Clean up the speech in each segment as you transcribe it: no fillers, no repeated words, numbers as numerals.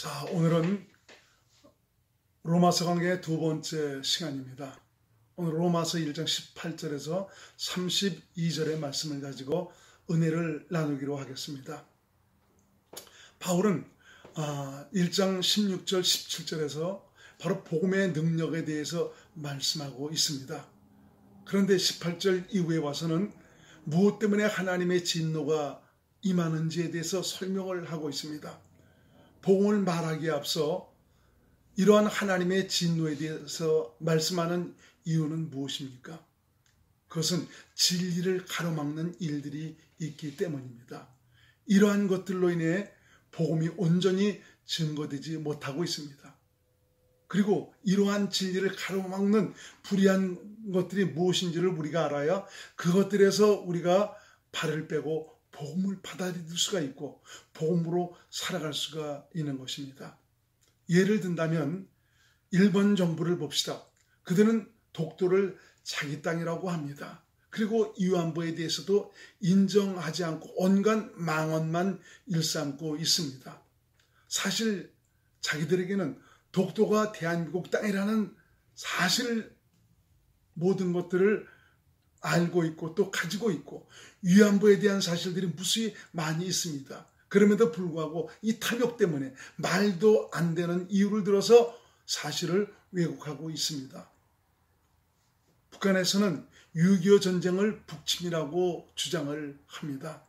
자, 오늘은 로마서 강의 두 번째 시간입니다. 오늘 로마서 1장 18절에서 32절의 말씀을 가지고 은혜를 나누기로 하겠습니다. 바울은 1장 16절, 17절에서 바로 복음의 능력에 대해서 말씀하고 있습니다. 그런데 18절 이후에 와서는 무엇 때문에 하나님의 진노가 임하는지에 대해서 설명을 하고 있습니다. 복음을 말하기에 앞서 이러한 하나님의 진노에 대해서 말씀하는 이유는 무엇입니까? 그것은 진리를 가로막는 일들이 있기 때문입니다. 이러한 것들로 인해 복음이 온전히 증거되지 못하고 있습니다. 그리고 이러한 진리를 가로막는 불의한 것들이 무엇인지를 우리가 알아야 그것들에서 우리가 발을 빼고 복음을 받아들일 수가 있고 복음으로 살아갈 수가 있는 것입니다. 예를 든다면 일본 정부를 봅시다. 그들은 독도를 자기 땅이라고 합니다. 그리고 위안부에 대해서도 인정하지 않고 온갖 망언만 일삼고 있습니다. 사실 자기들에게는 독도가 대한민국 땅이라는 사실 모든 것들을 알고 있고 또 가지고 있고 위안부에 대한 사실들이 무수히 많이 있습니다. 그럼에도 불구하고 이 탐욕 때문에 말도 안 되는 이유를 들어서 사실을 왜곡하고 있습니다. 북한에서는 6.25 전쟁을 북침이라고 주장을 합니다.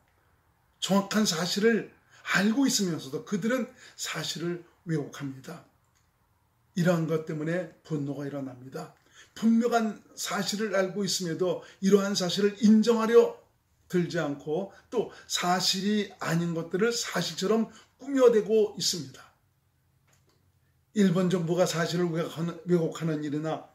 정확한 사실을 알고 있으면서도 그들은 사실을 왜곡합니다. 이러한 것 때문에 분노가 일어납니다. 분명한 사실을 알고 있음에도 이러한 사실을 인정하려 들지 않고 또 사실이 아닌 것들을 사실처럼 꾸며대고 있습니다. 일본 정부가 사실을 왜곡하는 일이나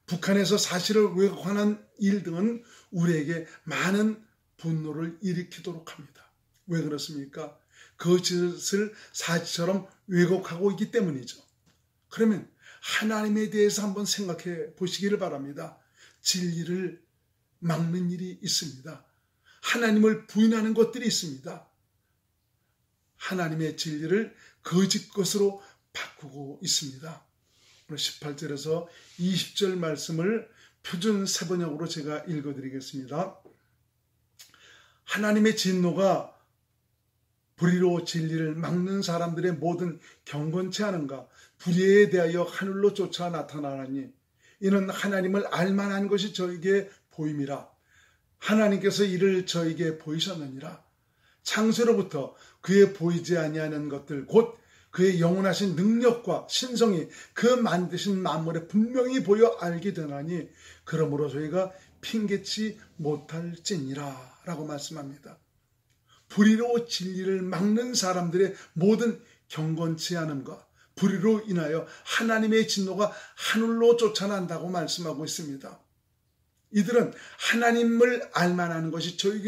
북한에서 사실을 왜곡하는 일 등은 우리에게 많은 분노를 일으키도록 합니다. 왜 그렇습니까? 그것을 사실처럼 왜곡하고 있기 때문이죠. 그러면 하나님에 대해서 한번 생각해 보시기를 바랍니다. 진리를 막는 일이 있습니다. 하나님을 부인하는 것들이 있습니다. 하나님의 진리를 거짓 것으로 바꾸고 있습니다. 18절에서 20절 말씀을 표준 세번역으로 제가 읽어드리겠습니다. 하나님의 진노가 불의로 진리를 막는 사람들의 모든 경건치 않은가 불의에 대하여 하늘로 쫓아 나타나나니 이는 하나님을 알만한 것이 저에게 보임이라. 하나님께서 이를 저에게 보이셨느니라. 창세로부터 그의 보이지 아니하는 것들 곧 그의 영원하신 능력과 신성이 그 만드신 만물에 분명히 보여 알게 되나니 그러므로 저희가 핑계치 못할지니라 라고 말씀합니다. 불의로 진리를 막는 사람들의 모든 경건치 않음과 불의로 인하여 하나님의 진노가 하늘로 쫓아난다고 말씀하고 있습니다. 이들은 하나님을 알만한 것이 저희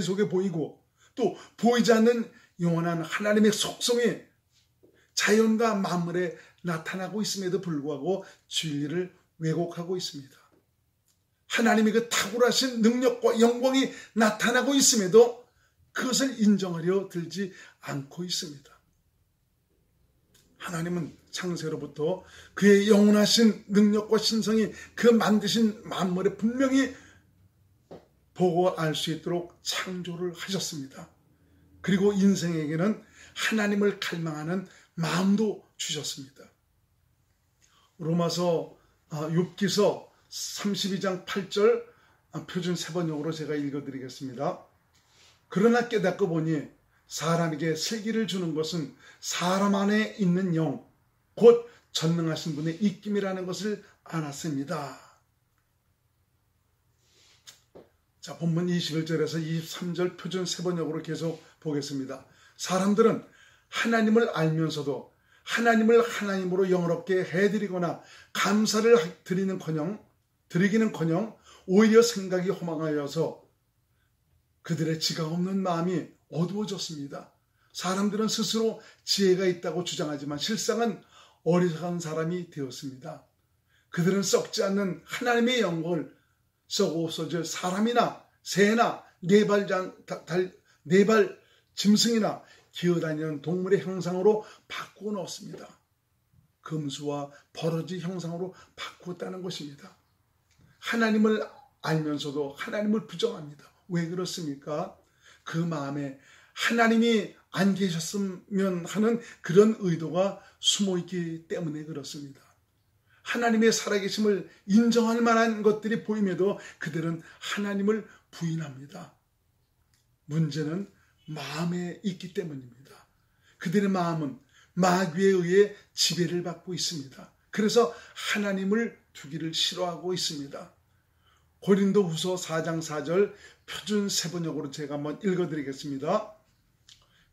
속에 보이고 또 보이지 않는 영원한 하나님의 속성이 자연과 만물에 나타나고 있음에도 불구하고 진리를 왜곡하고 있습니다. 하나님의 그 탁월하신 능력과 영광이 나타나고 있음에도 그것을 인정하려 들지 않고 있습니다. 하나님은 창세로부터 그의 영원하신 능력과 신성이 그 만드신 만물에 분명히 보고 알 수 있도록 창조를 하셨습니다. 그리고 인생에게는 하나님을 갈망하는 마음도 주셨습니다. 로마서 6기서 32장 8절 표준 세번역으로 제가 읽어드리겠습니다. 그러나 깨닫고 보니 사람에게 슬기를 주는 것은 사람 안에 있는 영, 곧 전능하신 분의 입김이라는 것을 알았습니다. 자, 본문 21절에서 23절 표준 세번역으로 계속 보겠습니다. 사람들은 하나님을 알면서도 하나님을 하나님으로 영어롭게 해드리거나 감사를 드리기는커녕 오히려 생각이 허망하여서 그들의 지각 없는 마음이 어두워졌습니다. 사람들은 스스로 지혜가 있다고 주장하지만 실상은 어리석은 사람이 되었습니다. 그들은 썩지 않는 하나님의 영광을 썩어 없어질 사람이나 새나 네발 짐승이나 기어다니는 동물의 형상으로 바꾸어 놓습니다. 금수와 버러지 형상으로 바꾸었다는 것입니다. 하나님을 알면서도 하나님을 부정합니다. 왜 그렇습니까? 그 마음에 하나님이 안 계셨으면 하는 그런 의도가 숨어있기 때문에 그렇습니다. 하나님의 살아계심을 인정할 만한 것들이 보임에도 그들은 하나님을 부인합니다. 문제는 마음에 있기 때문입니다. 그들의 마음은 마귀에 의해 지배를 받고 있습니다. 그래서 하나님을 두기를 싫어하고 있습니다. 고린도후서 4장 4절 표준 세번역으로 제가 한번 읽어드리겠습니다.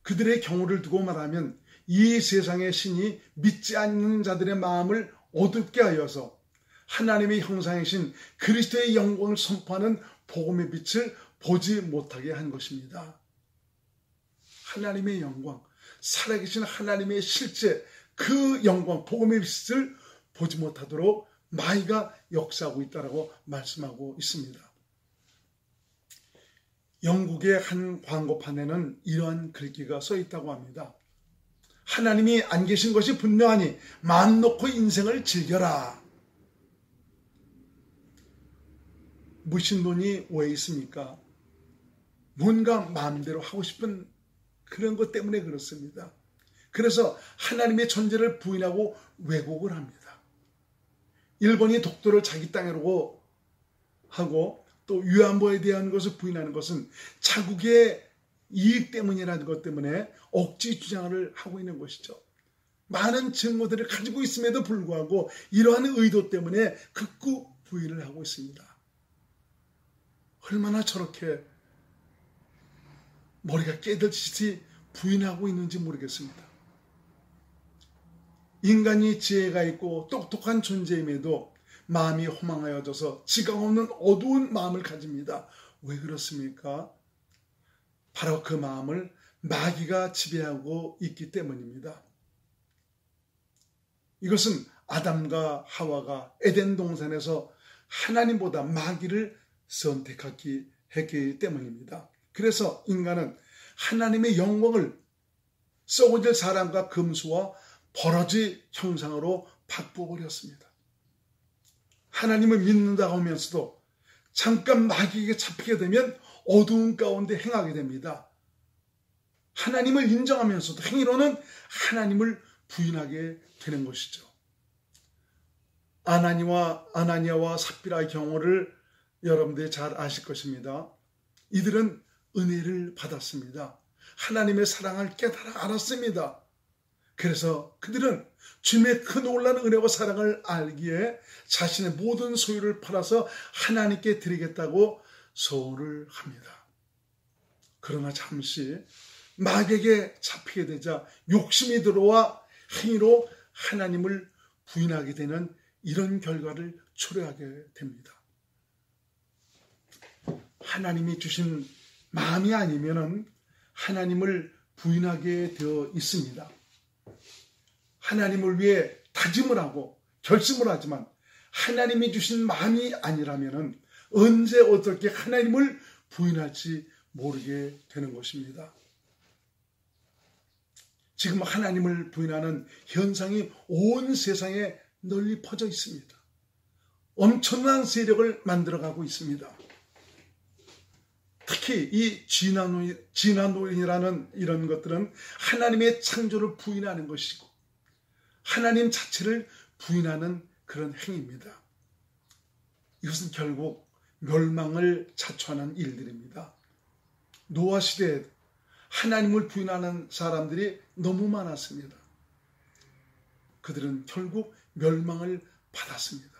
그들의 경우를 두고 말하면 이 세상의 신이 믿지 않는 자들의 마음을 어둡게 하여서 하나님의 형상이신 그리스도의 영광을 선포하는 복음의 빛을 보지 못하게 한 것입니다. 하나님의 영광, 살아계신 하나님의 실제 그 영광, 복음의 빛을 보지 못하도록 마귀가 역사하고 있다고 말씀하고 있습니다. 영국의 한 광고판에는 이러한 글귀가 써 있다고 합니다. 하나님이 안 계신 것이 분명하니 마음 놓고 인생을 즐겨라. 무신론이 왜 있습니까? 뭔가 마음대로 하고 싶은 그런 것 때문에 그렇습니다. 그래서 하나님의 존재를 부인하고 왜곡을 합니다. 일본이 독도를 자기 땅이라고 하고 또 위안부에 대한 것을 부인하는 것은 자국의 이익 때문이라는 것 때문에 억지 주장을 하고 있는 것이죠. 많은 증거들을 가지고 있음에도 불구하고 이러한 의도 때문에 극구 부인을 하고 있습니다. 얼마나 저렇게 머리가 깨달듯이 부인하고 있는지 모르겠습니다. 인간이 지혜가 있고 똑똑한 존재임에도 마음이 허망하여져서 지각 없는 어두운 마음을 가집니다. 왜 그렇습니까? 바로 그 마음을 마귀가 지배하고 있기 때문입니다. 이것은 아담과 하와가 에덴 동산에서 하나님보다 마귀를 선택했기 때문입니다. 그래서 인간은 하나님의 영광을 썩어질 사람과 금수와 버러지 형상으로 바꿔버렸습니다. 하나님을 믿는다고 하면서도 잠깐 마귀에게 잡히게 되면 어두운 가운데 행하게 됩니다. 하나님을 인정하면서도 행위로는 하나님을 부인하게 되는 것이죠. 아나니아와 삽비라의 경우를 여러분들이 잘 아실 것입니다. 이들은 은혜를 받았습니다. 하나님의 사랑을 깨달아 알았습니다. 그래서 그들은 주님의 그 놀라운 은혜와 사랑을 알기에 자신의 모든 소유를 팔아서 하나님께 드리겠다고 서원을 합니다. 그러나 잠시 마귀에게 잡히게 되자 욕심이 들어와 행위로 하나님을 부인하게 되는 이런 결과를 초래하게 됩니다. 하나님이 주신 마음이 아니면은 하나님을 부인하게 되어 있습니다. 하나님을 위해 다짐을 하고 결심을 하지만 하나님이 주신 마음이 아니라면은 언제 어떻게 하나님을 부인할지 모르게 되는 것입니다. 지금 하나님을 부인하는 현상이 온 세상에 널리 퍼져 있습니다. 엄청난 세력을 만들어가고 있습니다. 특히 이 진화론이라는 이런 것들은 하나님의 창조를 부인하는 것이고 하나님 자체를 부인하는 그런 행위입니다. 이것은 결국 멸망을 자초하는 일들입니다. 노아 시대에 하나님을 부인하는 사람들이 너무 많았습니다. 그들은 결국 멸망을 받았습니다.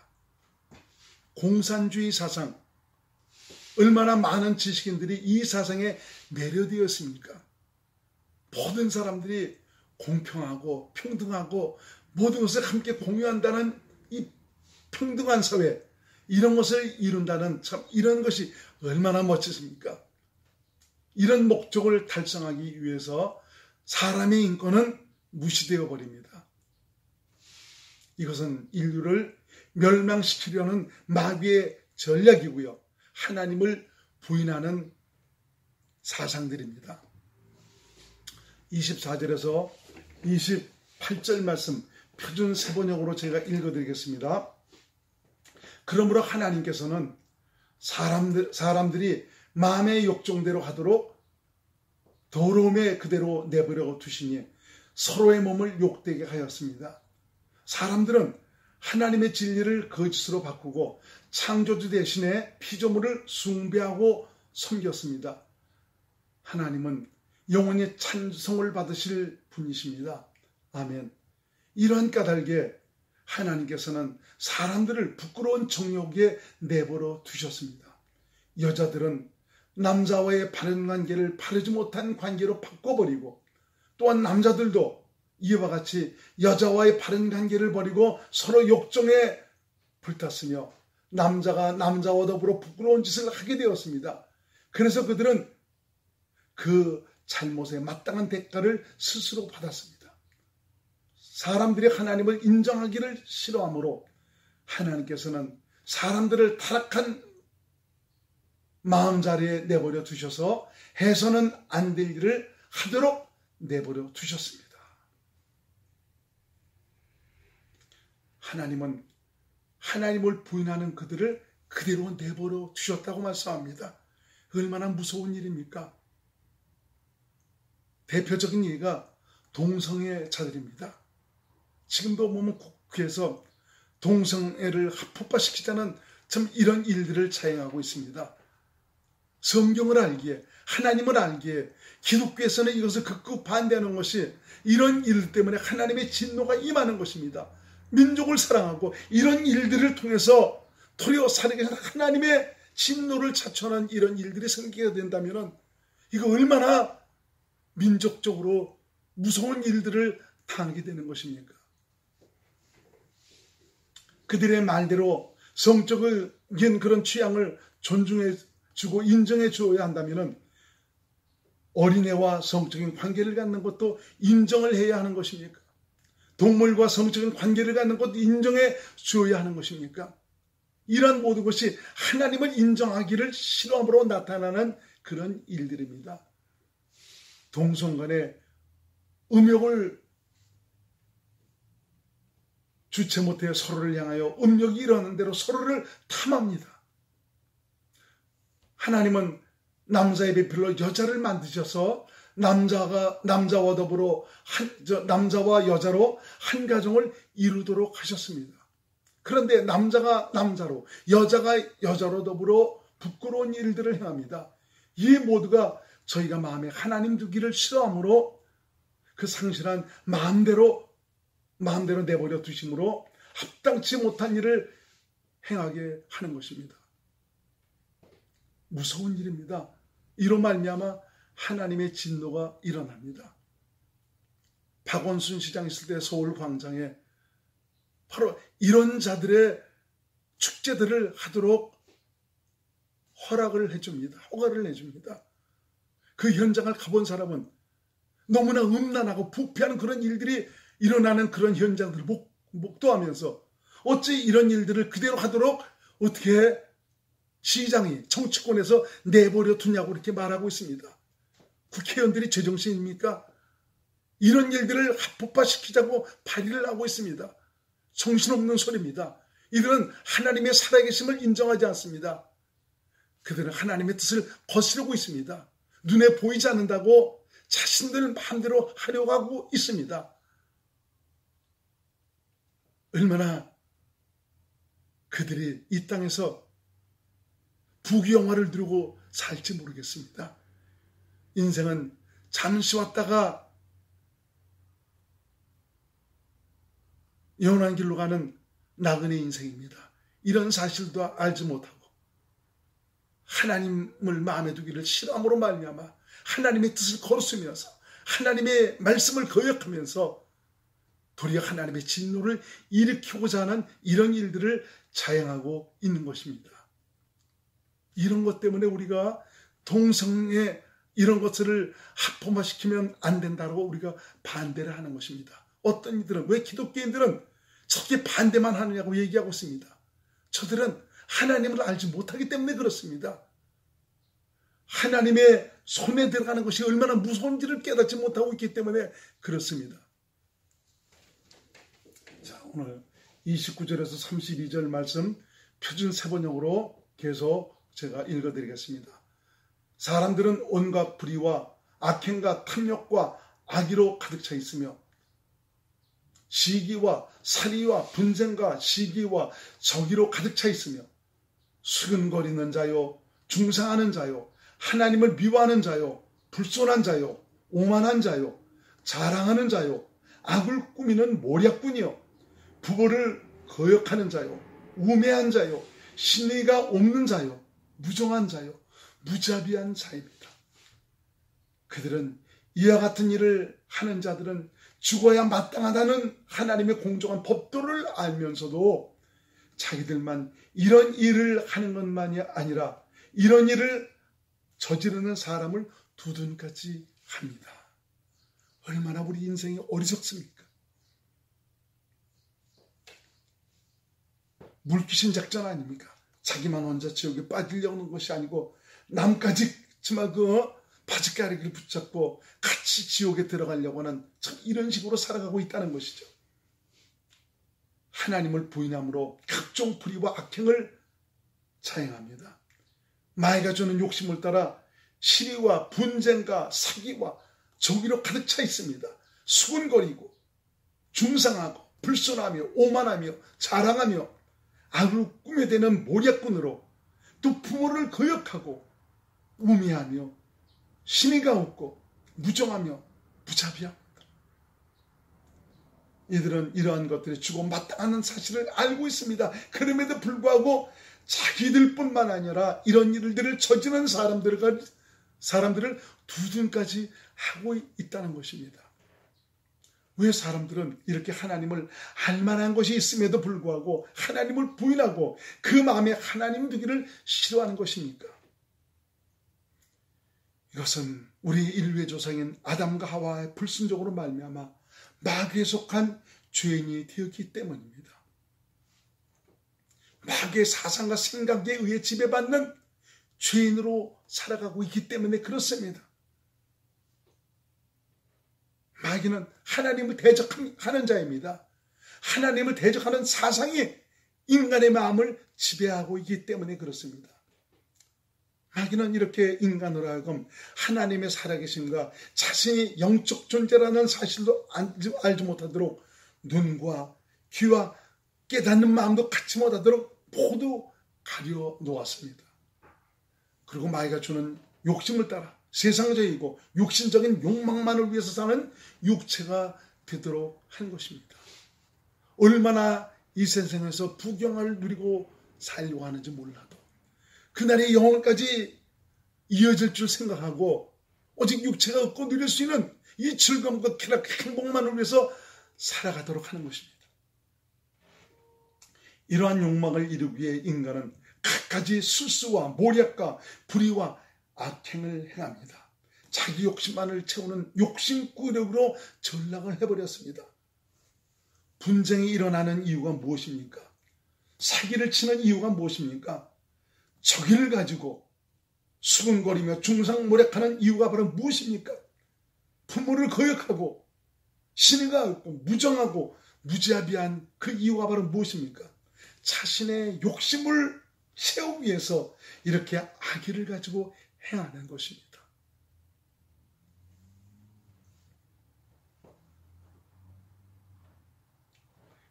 공산주의 사상, 얼마나 많은 지식인들이 이 사상에 매료되었습니까? 모든 사람들이 공평하고 평등하고 모든 것을 함께 공유한다는 이 평등한 사회, 이런 것을 이룬다는 참 이런 것이 얼마나 멋지십니까? 이런 목적을 달성하기 위해서 사람의 인권은 무시되어 버립니다. 이것은 인류를 멸망시키려는 마귀의 전략이고요. 하나님을 부인하는 사상들입니다. 24절에서 28절 말씀 표준 세번역으로 제가 읽어드리겠습니다. 그러므로 하나님께서는 사람들이 마음의 욕정대로 하도록 더러움에 그대로 내버려 두시니 서로의 몸을 욕되게 하였습니다. 사람들은 하나님의 진리를 거짓으로 바꾸고 창조주 대신에 피조물을 숭배하고 섬겼습니다. 하나님은 영원히 찬송을 받으실 분이십니다. 아멘. 이러한 까닭에 하나님께서는 사람들을 부끄러운 정욕에 내버려 두셨습니다. 여자들은 남자와의 바른 관계를 바르지 못한 관계로 바꿔버리고, 또한 남자들도 이와 같이 여자와의 바른 관계를 버리고 서로 욕정에 불탔으며 남자가 남자와 더불어 부끄러운 짓을 하게 되었습니다. 그래서 그들은 그 잘못에 마땅한 대가를 스스로 받았습니다. 사람들이 하나님을 인정하기를 싫어하므로 하나님께서는 사람들을 타락한 마음자리에 내버려 두셔서 해서는 안 될 일을 하도록 내버려 두셨습니다. 하나님은 하나님을 부인하는 그들을 그대로 내버려 두셨다고 말씀합니다. 얼마나 무서운 일입니까? 대표적인 예가 동성애 자들입니다. 지금도 보면 국회에서 동성애를 합법화시키자는 참 이런 일들을 자행하고 있습니다. 성경을 알기에, 하나님을 알기에 기독교에서는 이것을 극구 반대하는 것이 이런 일 때문에 하나님의 진노가 임하는 것입니다. 민족을 사랑하고 이런 일들을 통해서 도리어 살아계신 하나님의 진노를 자초하는 이런 일들이 생기게 된다면 이거 얼마나 민족적으로 무서운 일들을 당하게 되는 것입니까? 그들의 말대로 성적인 그런 취향을 존중해 주고 인정해 주어야 한다면 어린애와 성적인 관계를 갖는 것도 인정을 해야 하는 것입니까? 동물과 성적인 관계를 갖는 것도 인정해 주어야 하는 것입니까? 이러한 모든 것이 하나님을 인정하기를 싫어함으로 나타나는 그런 일들입니다. 동성 간에 음욕을 주체 못해 서로를 향하여 음욕이 일어나는 대로 서로를 탐합니다. 하나님은 남자의 배필로 여자를 만드셔서 남자와 더불어 남자와 여자로 한 가정을 이루도록 하셨습니다. 그런데 남자가 남자로, 여자가 여자로 더불어 부끄러운 일들을 행합니다. 이 모두가 저희가 마음에 하나님 두기를 싫어하므로 그 상실한 마음대로 내버려 두심으로 합당치 못한 일을 행하게 하는 것입니다. 무서운 일입니다. 이로 말미암아 하나님의 진노가 일어납니다. 박원순 시장 있을 때 서울 광장에 바로 이런 자들의 축제들을 하도록 허가를 해줍니다. 그 현장을 가본 사람은 너무나 음란하고 부패하는 그런 일들이 일어나는 그런 현장들을 목도하면서 어찌 이런 일들을 그대로 하도록 어떻게 시장이 정치권에서 내버려 두냐고 이렇게 말하고 있습니다. 국회의원들이 제정신입니까? 이런 일들을 합법화시키자고 발의를 하고 있습니다. 정신없는 소리입니다. 이들은 하나님의 살아계심을 인정하지 않습니다. 그들은 하나님의 뜻을 거스르고 있습니다. 눈에 보이지 않는다고 자신들 마음대로 하려고 하고 있습니다. 얼마나 그들이 이 땅에서 부귀영화를 누리고 살지 모르겠습니다. 인생은 잠시 왔다가 영원한 길로 가는 나그네 인생입니다. 이런 사실도 알지 못하고 하나님을 마음에 두기를 싫어함으로 말미암아 하나님의 뜻을 거스르면서 하나님의 말씀을 거역하면서 도리어 하나님의 진노를 일으키고자 하는 이런 일들을 자행하고 있는 것입니다. 이런 것 때문에 우리가 동성애 이런 것들을 합법화시키면 안 된다고 우리가 반대를 하는 것입니다. 어떤 이들은 왜 기독교인들은 저렇게 반대만 하느냐고 얘기하고 있습니다. 저들은 하나님을 알지 못하기 때문에 그렇습니다. 하나님의 손에 들어가는 것이 얼마나 무서운지를 깨닫지 못하고 있기 때문에 그렇습니다. 자, 오늘 29절에서 32절 말씀 표준 세번역으로 계속 제가 읽어드리겠습니다. 사람들은 온갖 불의와 악행과 탐욕과 악의로 가득 차 있으며 시기와 살이와 분쟁과 시기와 정의로 가득 차 있으며 수근거리는 자요, 중상하는 자요, 하나님을 미워하는 자요, 불손한 자요, 오만한 자요, 자랑하는 자요, 악을 꾸미는 모략꾼이요, 부모를 거역하는 자요, 우매한 자요, 신의가 없는 자요, 무정한 자요, 무자비한 자입니다. 그들은 이와 같은 일을 하는 자들은 죽어야 마땅하다는 하나님의 공정한 법도를 알면서도 자기들만 이런 일을 하는 것만이 아니라 이런 일을 저지르는 사람을 두둔까지 합니다. 얼마나 우리 인생이 어리석습니까? 물귀신 작전 아닙니까? 자기만 혼자 지옥에 빠지려는 것이 아니고 남까지 정말 바지가르기를 붙잡고 같이 지옥에 들어가려고 하는 참 이런 식으로 살아가고 있다는 것이죠. 하나님을 부인함으로 각종 불의와 악행을 자행합니다. 마귀가 주는 욕심을 따라 시리와 분쟁과 사기와 정의로 가득 차 있습니다. 수군거리고 중상하고 불손하며 오만하며 자랑하며 악을 꾸며대는 모략꾼으로 또 부모를 거역하고 우매하며 신의가 없고 무정하며 무자비합니다. 이들은 이러한 것들이 주고 마땅한 사실을 알고 있습니다. 그럼에도 불구하고 자기들뿐만 아니라 이런 일들을 저지르는 사람들을 두둔까지 하고 있다는 것입니다. 왜 사람들은 이렇게 하나님을 알만한 것이 있음에도 불구하고 하나님을 부인하고 그 마음에 하나님 두기를 싫어하는 것입니까? 이것은 우리 인류의 조상인 아담과 하와의 불순종으로 말미암아 마귀에 속한 죄인이 되었기 때문입니다. 마귀의 사상과 생각에 의해 지배받는 죄인으로 살아가고 있기 때문에 그렇습니다. 마귀는 하나님을 대적하는 자입니다. 하나님을 대적하는 사상이 인간의 마음을 지배하고 있기 때문에 그렇습니다. 마귀는 이렇게 인간으로 하여금 하나님의 살아계심과 자신이 영적 존재라는 사실도 알지 못하도록 눈과 귀와 깨닫는 마음도 갖지 못하도록 모두 가려 놓았습니다. 그리고 마귀가 주는 욕심을 따라 세상적이고 육신적인 욕망만을 위해서 사는 육체가 되도록 한 것입니다. 얼마나 이 세상에서 부경을 누리고 살려고 하는지 몰라도 그날의 영혼까지 이어질 줄 생각하고 오직 육체가 얻고 누릴 수 있는 이 즐거움과 쾌락, 행복만을 위해서 살아가도록 하는 것입니다. 이러한 욕망을 이루기 위해 인간은 갖가지 술수와 모략과 불의와 악행을 행합니다. 자기 욕심만을 채우는 욕심꾸러기로 전락을 해버렸습니다. 분쟁이 일어나는 이유가 무엇입니까? 사기를 치는 이유가 무엇입니까? 적의를 가지고 수군거리며 중상모략하는 이유가 바로 무엇입니까? 부모를 거역하고 신의가 없고 무정하고 무자비한 그 이유가 바로 무엇입니까? 자신의 욕심을 채우기 위해서 이렇게 악의를 가지고 행하는 것입니다.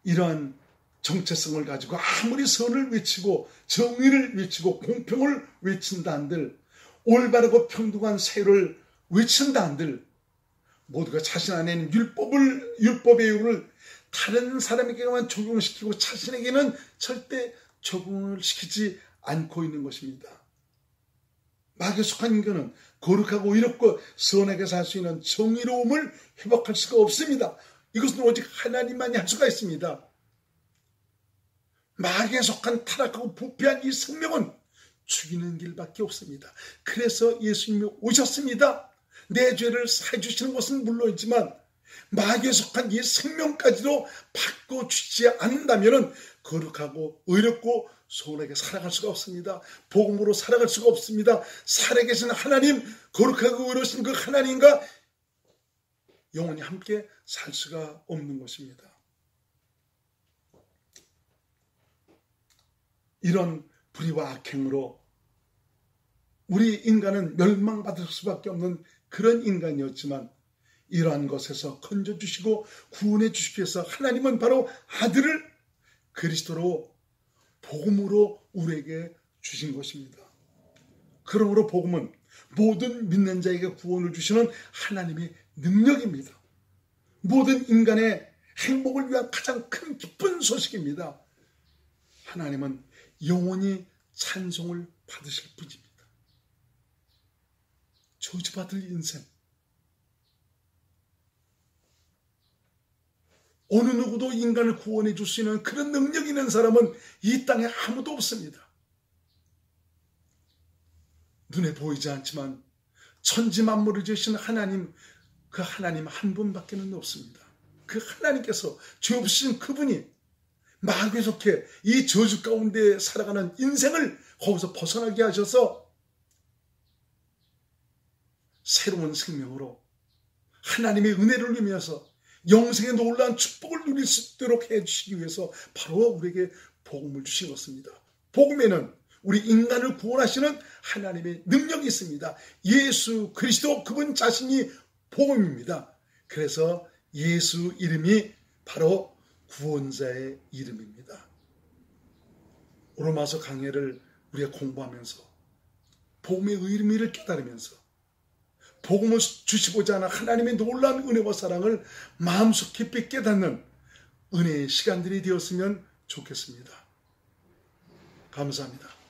이러한 정체성을 가지고 아무리 선을 외치고 정의를 외치고 공평을 외친다 한들 올바르고 평등한 사유를 외친다 한들 모두가 자신 안에 있는 율법의 이유를 다른 사람에게만 적용시키고 자신에게는 절대 적용을 시키지 않고 있는 것입니다. 마귀에 속한 인간은 거룩하고 의롭고 선하게 살 수 있는 정의로움을 회복할 수가 없습니다. 이것은 오직 하나님만이 할 수가 있습니다. 마귀에 속한 타락하고 부패한 이 생명은 죽이는 길밖에 없습니다. 그래서 예수님이 오셨습니다. 내 죄를 사해 주시는 것은 물론이지만 마귀에 속한 이 생명까지도 바꿔주지 않는다면 거룩하고 의롭고 소원하게 살아갈 수가 없습니다. 복음으로 살아갈 수가 없습니다. 살아계신 하나님, 거룩하고 의로우신 그 하나님과 영원히 함께 살 수가 없는 것입니다. 이런 불의와 악행으로 우리 인간은 멸망받을 수밖에 없는 그런 인간이었지만 이러한 것에서 건져주시고 구원해 주시기 위해서 하나님은 바로 아들을 그리스도로 복음으로 우리에게 주신 것입니다. 그러므로 복음은 모든 믿는 자에게 구원을 주시는 하나님의 능력입니다. 모든 인간의 행복을 위한 가장 큰 기쁜 소식입니다. 하나님은 영원히 찬송을 받으실 분입니다. 저주받을 인생. 어느 누구도 인간을 구원해 줄 수 있는 그런 능력 있는 사람은 이 땅에 아무도 없습니다. 눈에 보이지 않지만 천지 만물을 지으신 하나님, 그 하나님 한 분밖에는 없습니다. 그 하나님께서 죄 없으신 그분이 마귀에 속해 이 저주 가운데 살아가는 인생을 거기서 벗어나게 하셔서 새로운 생명으로 하나님의 은혜를 누리면서 영생의 놀라운 축복을 누릴 수 있도록 해주시기 위해서 바로 우리에게 복음을 주신 것입니다. 복음에는 우리 인간을 구원하시는 하나님의 능력이 있습니다. 예수 그리스도 그분 자신이 복음입니다. 그래서 예수 이름이 바로 구원자의 이름입니다. 로마서 강해를 우리가 공부하면서 복음의 의미를 깨달으면서 복음을 주시고자 하는 하나님의 놀라운 은혜와 사랑을 마음속 깊이 깨닫는 은혜의 시간들이 되었으면 좋겠습니다. 감사합니다.